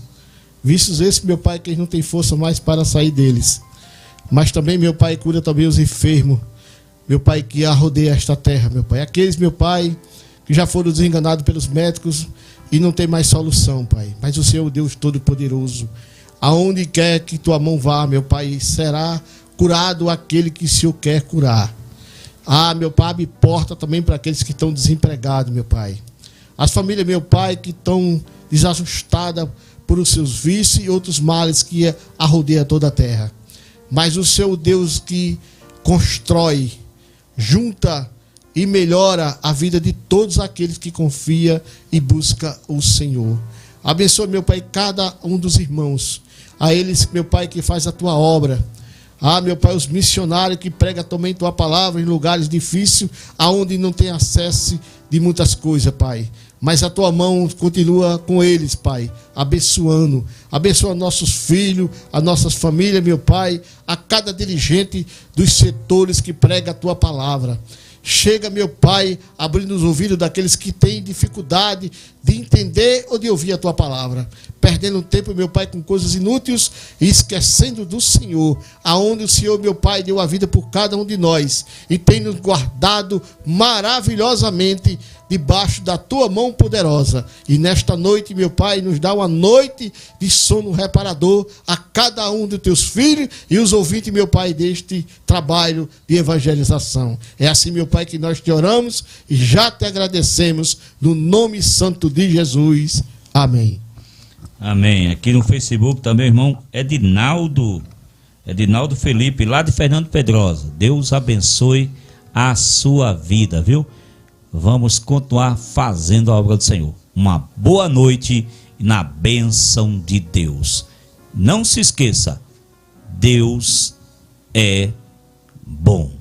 esses, meu Pai, que eles não têm força mais para sair deles. Mas também, meu Pai, cura também os enfermos, meu Pai, que arrodeia esta terra, meu Pai. Aqueles, meu Pai, que já foram desenganados pelos médicos e não tem mais solução, Pai. Mas o Senhor, Deus Todo-Poderoso, aonde quer que tua mão vá, meu Pai, será curado aquele que o Senhor quer curar. Meu Pai, abre porta também para aqueles que estão desempregados, meu Pai. As famílias, meu Pai, que estão desajustadas por os seus vícios e outros males que arrodeiam toda a terra. Mas o Seu Deus que constrói, junta e melhora a vida de todos aqueles que confiam e buscam o Senhor. Abençoa, meu Pai, cada um dos irmãos. A eles, meu Pai, que faz a tua obra. Meu Pai, os missionários que pregam também tua palavra em lugares difíceis, aonde não tem acesso de muitas coisas, Pai. Mas a tua mão continua com eles, Pai, abençoando. Abençoa nossos filhos, as nossas famílias, meu Pai, a cada dirigente dos setores que prega a tua palavra. Chega, meu Pai, abrindo os ouvidos daqueles que têm dificuldade de entender ou de ouvir a tua palavra. Perdendo tempo, meu Pai, com coisas inúteis e esquecendo do Senhor, aonde o Senhor, meu Pai, deu a vida por cada um de nós e tem nos guardado maravilhosamente debaixo da tua mão poderosa. E nesta noite, meu Pai, nos dá uma noite de sono reparador a cada um dos teus filhos e os ouvintes, meu Pai, deste trabalho de evangelização. É assim, meu Pai, que nós te oramos e já te agradecemos no nome santo de Jesus. Amém. Amém. Aqui no Facebook também, irmão Edinaldo Felipe, lá de Fernando Pedrosa. Deus abençoe a sua vida, viu? Vamos continuar fazendo a obra do Senhor. Uma boa noite na bênção de Deus. Não se esqueça, Deus é bom.